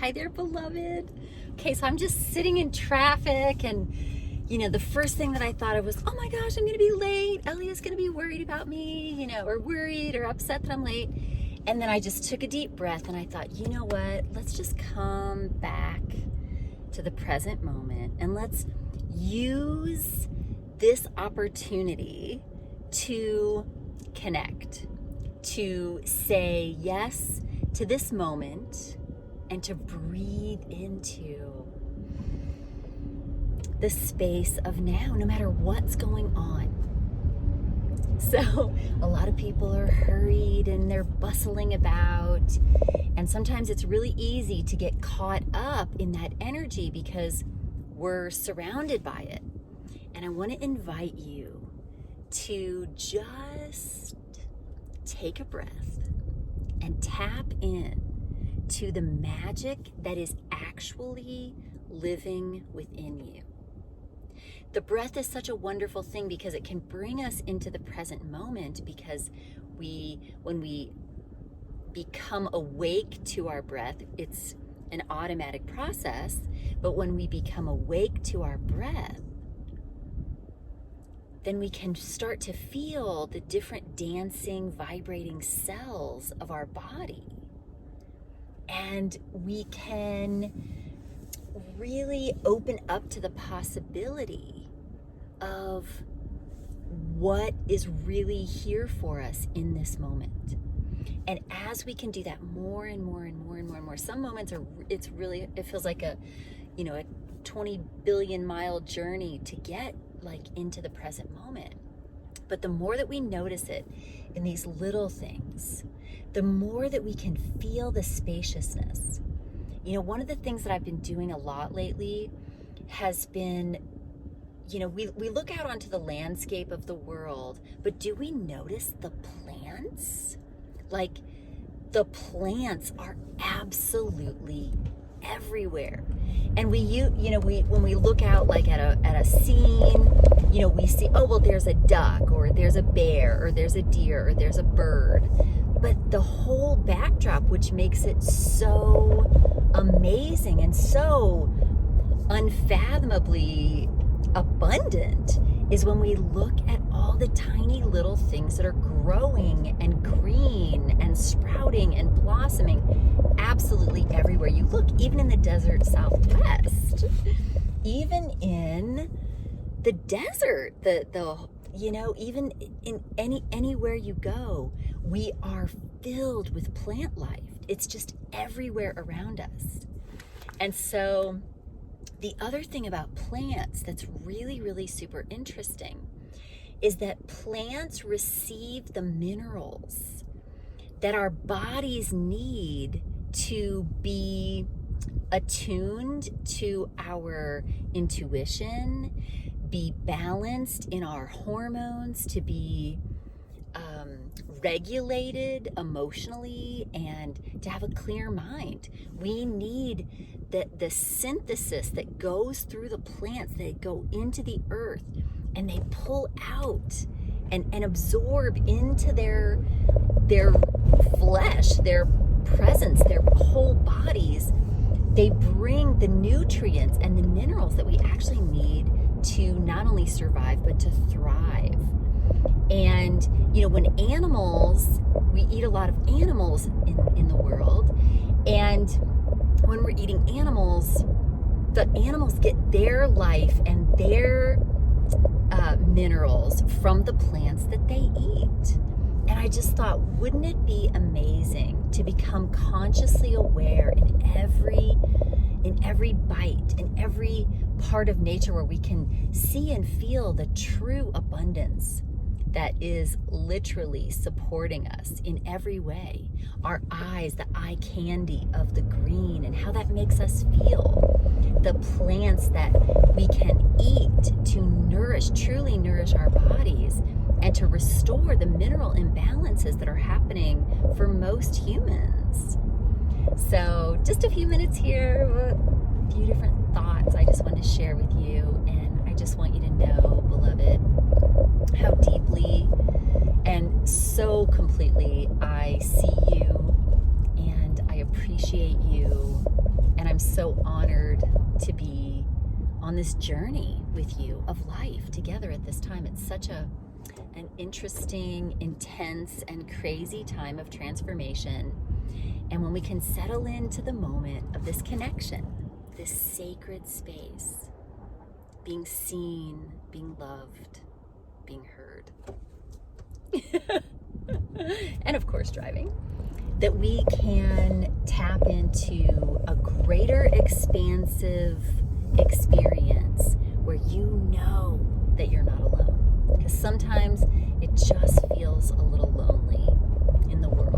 Hi there, beloved. Okay, so I'm just sitting in traffic, and the first thing that I thought of was, oh my gosh, I'm gonna be late. Elliot's gonna be worried about me, or worried or upset that I'm late. And then I just took a deep breath and I thought, you know what? Let's just come back to the present moment and let's use this opportunity to connect, to say yes to this moment, and to breathe into the space of now, no matter what's going on. So a lot of people are hurried and they're bustling about, and sometimes it's really easy to get caught up in that energy because we're surrounded by it. And I want to invite you to just take a breath and tap in to the magic that is actually living within you. The breath is such a wonderful thing because it can bring us into the present moment, because when we become awake to our breath, it's an automatic process, but when we become awake to our breath, then we can start to feel the different dancing, vibrating cells of our body. And we can really open up to the possibility of what is really here for us in this moment. And as we can do that more and more and more and more and more, some moments it feels like a 20 billion mile journey to get into the present moment. But the more that we notice it in these little things, the more that we can feel the spaciousness. One of the things that I've been doing a lot lately has been, we look out onto the landscape of the world, but do we notice the plants? The plants are absolutely everywhere. And when we look out at a scene, we see, oh, well, there's a duck, or there's a bear, or there's a deer, or there's a bird. But the whole backdrop, which makes it so amazing and so unfathomably abundant, is when we look at all the tiny little things that are growing and green and sprouting and blossoming absolutely everywhere you look, even in the desert Southwest, even in the desert, even in anywhere you go, we are filled with plant life. It's just everywhere around us. And so the other thing about plants that's really, really super interesting is that plants receive the minerals that our bodies need to be attuned to our intuition, be balanced in our hormones, to be regulated emotionally, and to have a clear mind. We need the synthesis that goes through the plants. They go into the earth and they pull out and absorb into their flesh, their presence, their whole bodies. They bring the nutrients and the minerals that we actually need to not only survive, but to thrive. And, when we eat a lot of animals in the world, and when we're eating animals, the animals get their life and their minerals from the plants that they eat. And I just thought, wouldn't it be amazing to become consciously aware in every bite, in every part of nature, where we can see and feel the true abundance that is literally supporting us in every way. Our eyes, the eye candy of the green, and how that makes us feel. The plants that we can eat to truly nourish our bodies, and to restore the mineral imbalances that are happening for most humans. So just a few minutes here, a few different thoughts I just wanted to share with you. And I just want you to know, beloved, how deeply and so completely I see you, and I appreciate you, and I'm so honored to be on this journey with you of life together at this time. It's such an interesting, intense, and crazy time of transformation. And when we can settle into the moment of this connection, this sacred space, being seen, being loved, being heard, and of course driving, that we can tap into a greater expansive experience where you know that you're not alone. Because sometimes it just feels a little lonely in the world.